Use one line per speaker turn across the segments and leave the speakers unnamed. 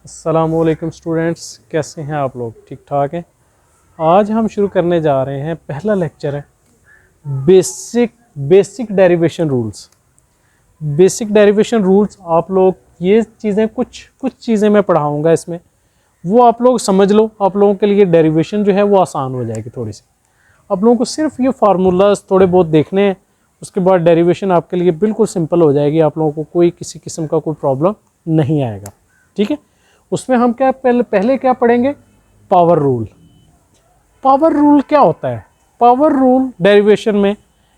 अस्सलामुअलैकुम स्टूडेंट्स, कैसे हैं आप लोग? ठीक ठाक हैं। आज हम शुरू करने जा रहे हैं, पहला लेक्चर है basic derivation rules. Basic derivation rules आप लोग ये चीज़ें कुछ चीज़ें मैं पढ़ाऊंगा इसमें, वो आप लोग समझ लो। आप लोगों के लिए डेरिवेशन जो है वो आसान हो जाएगी थोड़ी सी। आप लोगों को सिर्फ ये फार्मूलाज थोड़े बहुत देखने हैं, उसके बाद डेरिवेशन आपके लिए बिल्कुल सिंपल हो जाएगी। आप लोगों को कोई किसी किस्म का कोई प्रॉब्लम नहीं आएगा। ठीक है, उसमें हम क्या पहले क्या पढ़ेंगे? Power rule. पावर रूल क्या होता है? पावर रूल डेरिवेशन में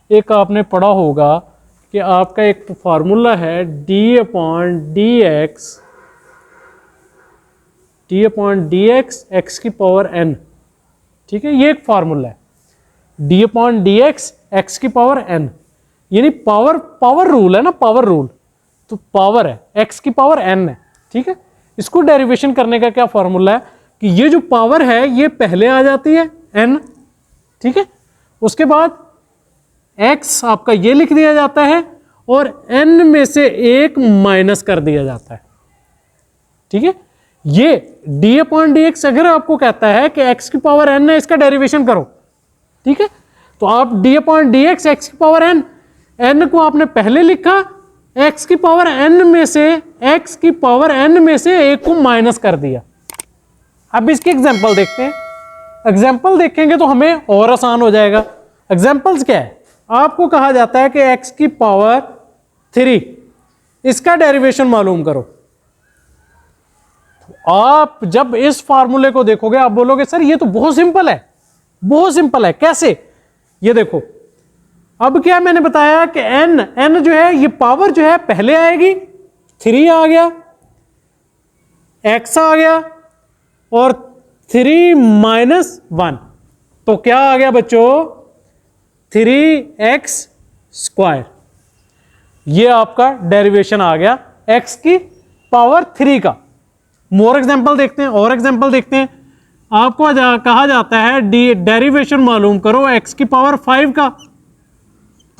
एक आपने पढ़ा होगा कि आपका एक फार्मूला है d upon D x x की पावर n। ठीक है, ये एक फार्मूला है d upon D x x की पावर n, यानी पावर रूल है ना। पावर रूल तो पावर है, x की पावर n है। ठीक है, इसको डेरिवेशन करने का क्या फॉर्मूला है कि ये जो पावर है ये पहले आ जाती है n। ठीक है, उसके बाद x आपका ये लिख दिया जाता है और n में से एक माइनस कर दिया जाता है। ठीक है, ये d अपॉन डी एक्स अगर आपको कहता है कि x की पावर n है, इसका डेरिवेशन करो। ठीक है, तो आप d upon D x x की पावर n को आपने पहले लिखा, x की पावर n में से एक को माइनस कर दिया। अब इसकी एग्जांपल देखते हैं। एग्जांपल देखेंगे तो हमें और आसान हो जाएगा। एग्जांपल्स क्या है? आपको कहा जाता है कि x की पावर 3, इसका डेरिवेशन मालूम करो। तो आप जब इस फार्मूले को देखोगे आप बोलोगे सर ये तो बहुत सिंपल है, बहुत सिंपल है। कैसे? ये देखो, अब क्या मैंने बताया कि n जो है ये पावर जो है पहले आएगी, 3 आ गया, x आ गया और 3 माइनस 1, तो क्या आ गया बच्चों? 3x square. ये आपका डेरिवेशन आ गया x की पावर 3 का। मोर एग्जांपल देखते हैं, और एग्जांपल देखते हैं। आपको कहा जाता है डेरिवेशन मालूम करो x की पावर 5 का।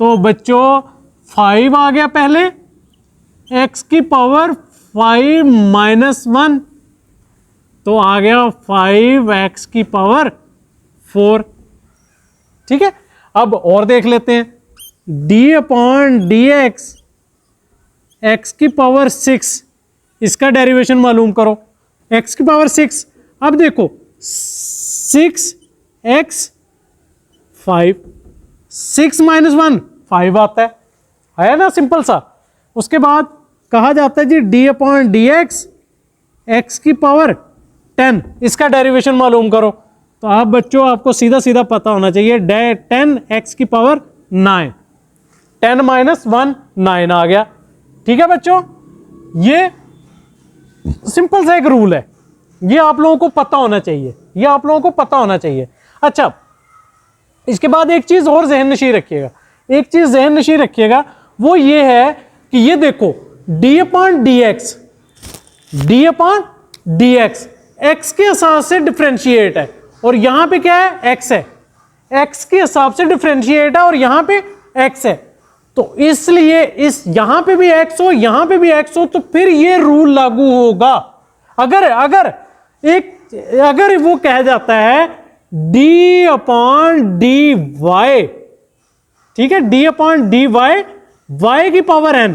तो बच्चों 5 आ गया पहले, x की पावर 5 माइनस 1, तो आ गया 5x की पावर 4। ठीक है, अब और देख लेते हैं। d upon D x x की पावर 6, इसका डेरिवेशन मालूम करो। x की पावर 6, अब देखो 6x 5, 6 माइनस 1 5 आता है ना, सिंपल सा। उसके बाद कहा जाता है जी d upon D x x की पावर 10, इसका डेरिवेशन मालूम करो। तो आप बच्चों आपको सीधा सीधा पता होना चाहिए 10x की पावर 9, 10 माइनस 1 9 आ गया। ठीक है बच्चों, ये सिंपल सा एक रूल है, ये आप लोगों को पता होना चाहिए, ये आप लोगों को पता होना चाहिए। अच्छा, इसके बाद एक चीज और जहन नशीं रखिएगा, एक चीज जहन नशीं रखिएगा, वो ये है कि ये देखो d upon D x x के हिसाब से डिफरेंशिएट है, और यहां पे क्या है? x है, x के हिसाब से डिफरेंशिएट है और यहां पे x है। तो इसलिए इस यहां पे भी x हो, यहां पे भी x हो, तो फिर ये रूल लागू होगा। अगर वो कह जाता है d अपॉन डी वाई, ठीक है, d upon D Y y की पावर n,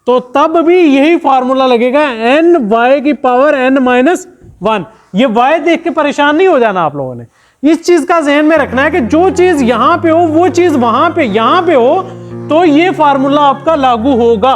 तो तब भी यही फार्मूला लगेगा n y की पावर n माइनस 1। ये y देख के परेशान नहीं हो जाना आप लोगों ने, इस चीज का जहन में रखना है कि जो चीज यहां पे हो वो चीज वहां पे यहां पे हो, तो ये फार्मूला आपका लागू होगा।